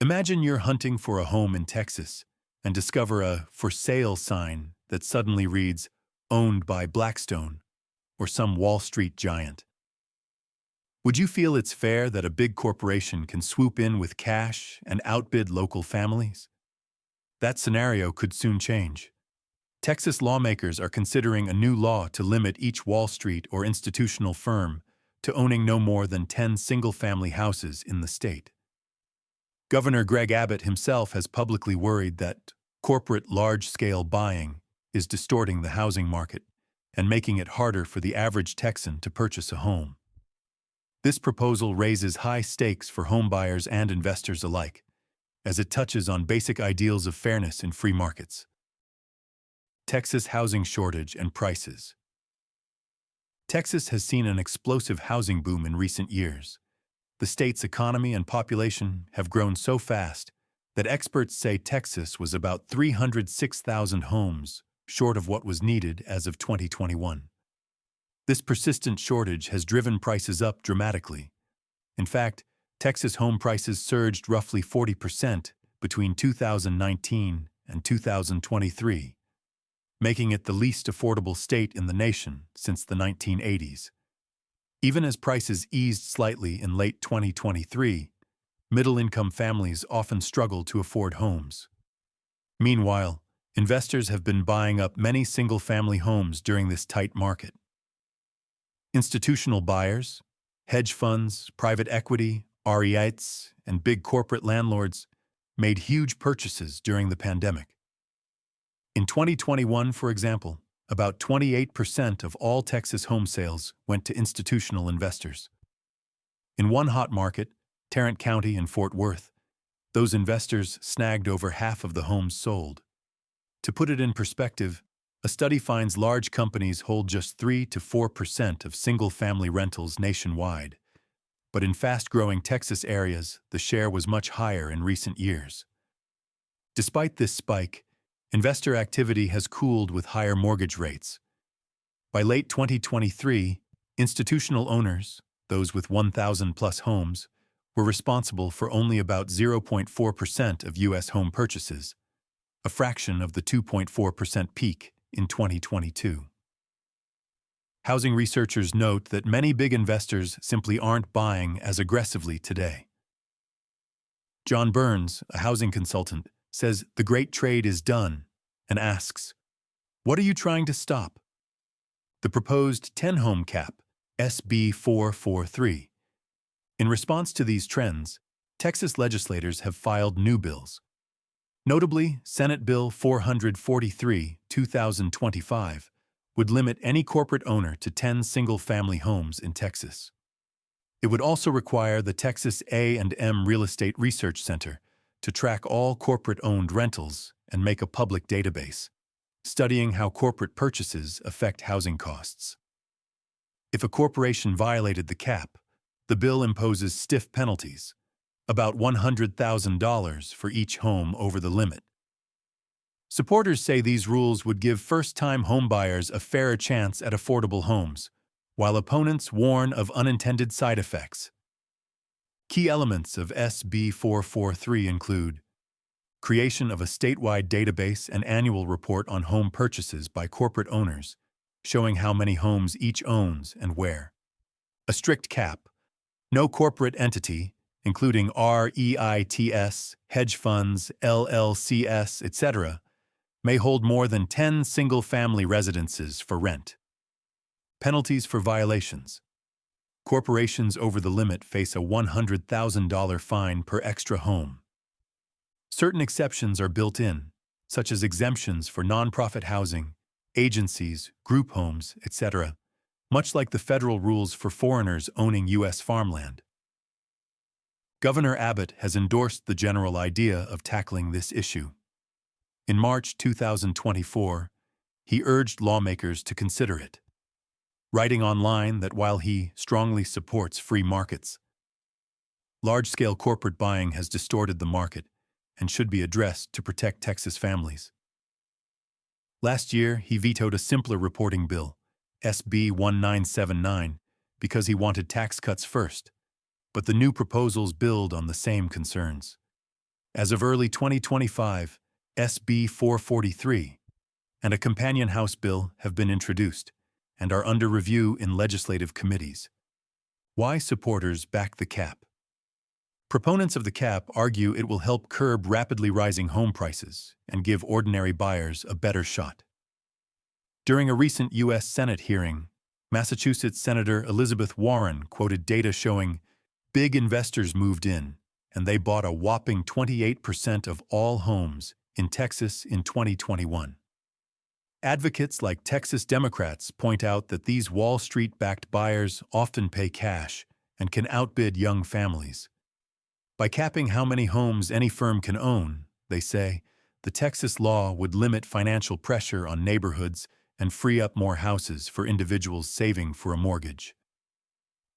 Imagine you're hunting for a home in Texas and discover a for sale sign that suddenly reads, owned by Blackstone or some Wall Street giant. Would you feel it's fair that a big corporation can swoop in with cash and outbid local families? That scenario could soon change. Texas lawmakers are considering a new law to limit each Wall Street or institutional firm to owning no more than 10 single-family houses in the state. Governor Greg Abbott himself has publicly worried that corporate large-scale buying is distorting the housing market and making it harder for the average Texan to purchase a home. This proposal raises high stakes for homebuyers and investors alike, as it touches on basic ideals of fairness in free markets. Texas housing shortage and prices. Texas has seen an explosive housing boom in recent years. The state's economy and population have grown so fast that experts say Texas was about 306,000 homes short of what was needed as of 2021. This persistent shortage has driven prices up dramatically. In fact, Texas home prices surged roughly 40% between 2019 and 2023, making it the least affordable state in the nation since the 1980s. Even as prices eased slightly in late 2023, middle-income families often struggle to afford homes. Meanwhile, investors have been buying up many single-family homes during this tight market. Institutional buyers, hedge funds, private equity, REITs, and big corporate landlords made huge purchases during the pandemic. In 2021, for example, about 28% of all Texas home sales went to institutional investors. In one hot market, Tarrant County in Fort Worth, those investors snagged over half of the homes sold. To put it in perspective, a study finds large companies hold just 3 to 4% of single-family rentals nationwide, but in fast-growing Texas areas, the share was much higher in recent years. Despite this spike, investor activity has cooled with higher mortgage rates. By late 2023, institutional owners, those with 1,000-plus homes, were responsible for only about 0.4% of U.S. home purchases, a fraction of the 2.4% peak in 2022. Housing researchers note that many big investors simply aren't buying as aggressively today. John Burns, a housing consultant, says the great trade is done and asks, "What are you trying to stop?" The proposed 10-home cap, SB 443. In response to these trends, Texas legislators have filed new bills. Notably, Senate Bill 443, 2025, would limit any corporate owner to 10 single-family homes in Texas. It would also require the Texas A&M Real Estate Research Center to track all corporate-owned rentals and make a public database, studying how corporate purchases affect housing costs. If a corporation violated the cap, the bill imposes stiff penalties, about $100,000 for each home over the limit. Supporters say these rules would give first-time homebuyers a fairer chance at affordable homes, while opponents warn of unintended side effects. Key elements of SB 443 include creation of a statewide database and annual report on home purchases by corporate owners, showing how many homes each owns and where. A strict cap. No corporate entity, including REITs, hedge funds, LLCs, etc., may hold more than 10 single-family residences for rent. Penalties for violations. Corporations over the limit face a $100,000 fine per extra home. Certain exceptions are built in, such as exemptions for nonprofit housing, agencies, group homes, etc., much like the federal rules for foreigners owning U.S. farmland. Governor Abbott has endorsed the general idea of tackling this issue. In March 2024, he urged lawmakers to consider it, writing online that while he strongly supports free markets, large-scale corporate buying has distorted the market and should be addressed to protect Texas families. Last year, he vetoed a simpler reporting bill, SB 1979, because he wanted tax cuts first, but the new proposals build on the same concerns. As of early 2025, SB 443 and a companion House bill have been introduced and are under review in legislative committees. Why supporters back the cap? Proponents of the cap argue it will help curb rapidly rising home prices and give ordinary buyers a better shot. During a recent U.S. Senate hearing, Massachusetts Senator Elizabeth Warren quoted data showing big investors moved in and they bought a whopping 28% of all homes in Texas in 2021. Advocates like Texas Democrats point out that these Wall Street-backed buyers often pay cash and can outbid young families. By capping how many homes any firm can own, they say, the Texas law would limit financial pressure on neighborhoods and free up more houses for individuals saving for a mortgage.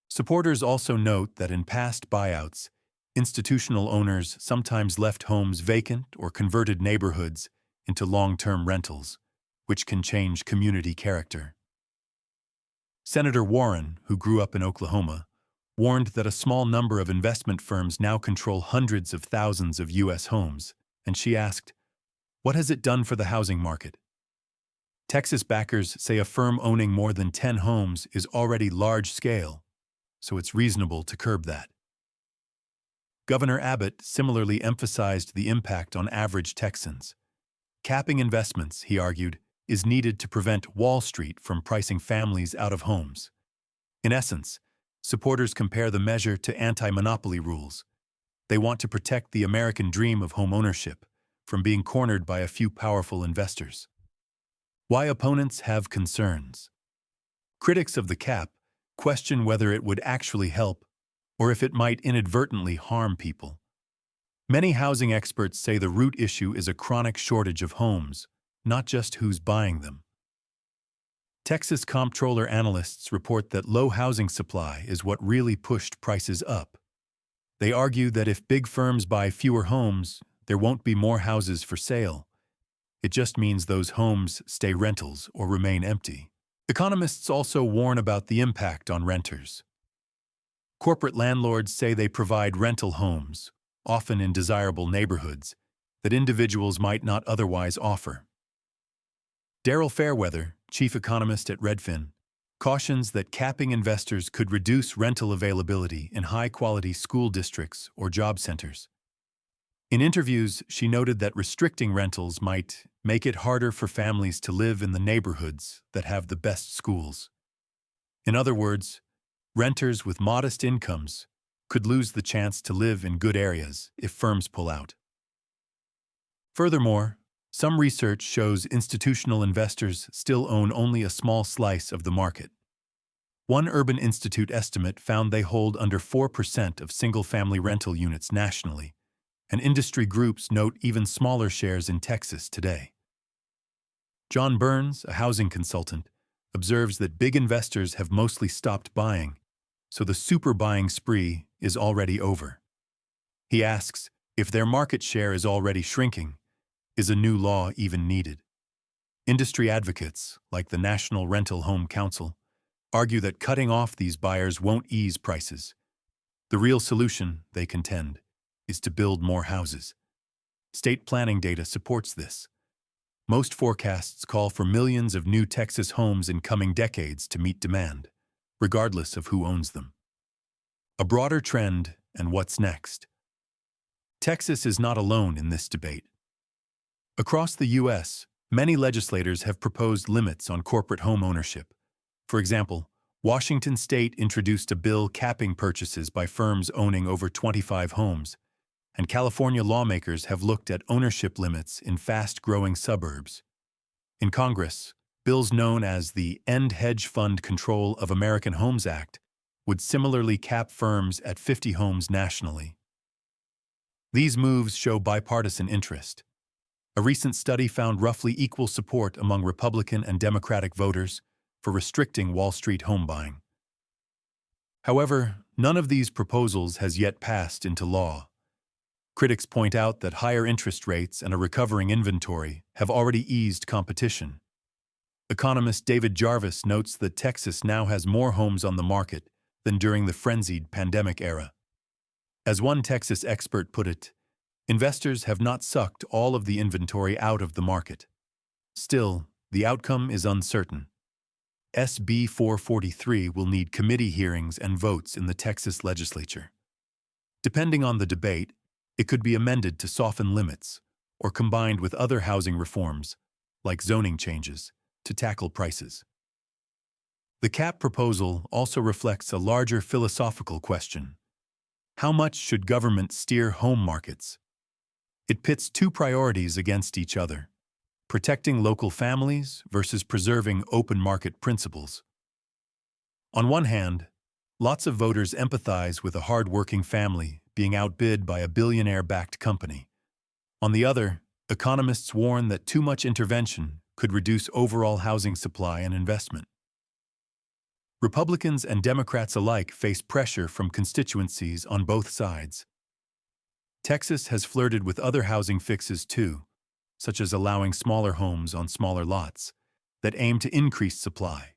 Supporters also note that in past buyouts, institutional owners sometimes left homes vacant or converted neighborhoods into long-term rentals, which can change community character. Senator Warren, who grew up in Oklahoma, warned that a small number of investment firms now control hundreds of thousands of U.S. homes, and she asked, "What has it done for the housing market?" Texas backers say a firm owning more than 10 homes is already large-scale, so it's reasonable to curb that. Governor Abbott similarly emphasized the impact on average Texans. Capping investments, he argued, is needed to prevent Wall Street from pricing families out of homes. In essence, supporters compare the measure to anti-monopoly rules. They want to protect the American dream of homeownership from being cornered by a few powerful investors. Why opponents have concerns? Critics of the cap question whether it would actually help or if it might inadvertently harm people. Many housing experts say the root issue is a chronic shortage of homes, not just who's buying them. Texas comptroller analysts report that low housing supply is what really pushed prices up. They argue that if big firms buy fewer homes, there won't be more houses for sale. It just means those homes stay rentals or remain empty. Economists also warn about the impact on renters. Corporate landlords say they provide rental homes, often in desirable neighborhoods, that individuals might not otherwise offer. Daryl Fairweather, chief economist at Redfin, cautions that capping investors could reduce rental availability in high-quality school districts or job centers. In interviews, she noted that restricting rentals might make it harder for families to live in the neighborhoods that have the best schools. In other words, renters with modest incomes could lose the chance to live in good areas if firms pull out. Furthermore, some research shows institutional investors still own only a small slice of the market. One Urban Institute estimate found they hold under 4% of single-family rental units nationally, and industry groups note even smaller shares in Texas today. John Burns, a housing consultant, observes that big investors have mostly stopped buying, so the super buying spree is already over. He asks, if their market share is already shrinking, is a new law even needed? Industry advocates, like the National Rental Home Council, argue that cutting off these buyers won't ease prices. The real solution, they contend, is to build more houses. State planning data supports this. Most forecasts call for millions of new Texas homes in coming decades to meet demand, regardless of who owns them. A broader trend, and what's next? Texas is not alone in this debate. Across the U.S., many legislators have proposed limits on corporate home ownership. For example, Washington state introduced a bill capping purchases by firms owning over 25 homes, and California lawmakers have looked at ownership limits in fast-growing suburbs. In Congress, bills known as the End Hedge Fund Control of American Homes Act would similarly cap firms at 50 homes nationally. These moves show bipartisan interest. A recent study found roughly equal support among Republican and Democratic voters for restricting Wall Street home buying. However, none of these proposals has yet passed into law. Critics point out that higher interest rates and a recovering inventory have already eased competition. Economist David Jarvis notes that Texas now has more homes on the market than during the frenzied pandemic era. As one Texas expert put it, Investors have not sucked all of the inventory out of the market. Still, the outcome is uncertain. SB 443 will need committee hearings and votes in the Texas legislature. Depending on the debate, it could be amended to soften limits or combined with other housing reforms, like zoning changes, to tackle prices. The cap proposal also reflects a larger philosophical question. How much should government steer home markets? It pits two priorities against each other: protecting local families versus preserving open market principles. On one hand, lots of voters empathize with a hard-working family being outbid by a billionaire-backed company. On the other, economists warn that too much intervention could reduce overall housing supply and investment. Republicans and Democrats alike face pressure from constituencies on both sides. Texas has flirted with other housing fixes too, such as allowing smaller homes on smaller lots, that aim to increase supply.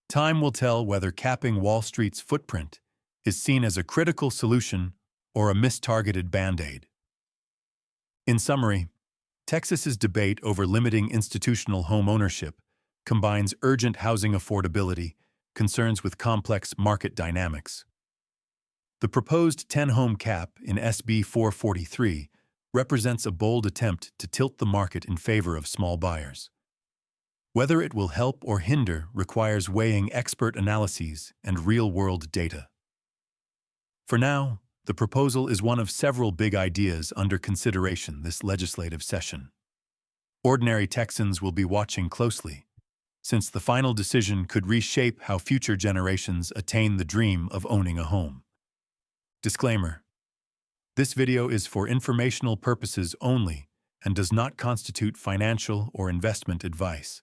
Time will tell whether capping Wall Street's footprint is seen as a critical solution or a mistargeted Band-Aid. In summary, Texas's debate over limiting institutional home ownership combines urgent housing affordability, concerns with complex market dynamics. The proposed 10-home cap in SB 443 represents a bold attempt to tilt the market in favor of small buyers. Whether it will help or hinder requires weighing expert analyses and real-world data. For now, the proposal is one of several big ideas under consideration this legislative session. Ordinary Texans will be watching closely, since the final decision could reshape how future generations attain the dream of owning a home. Disclaimer: this video is for informational purposes only and does not constitute financial or investment advice.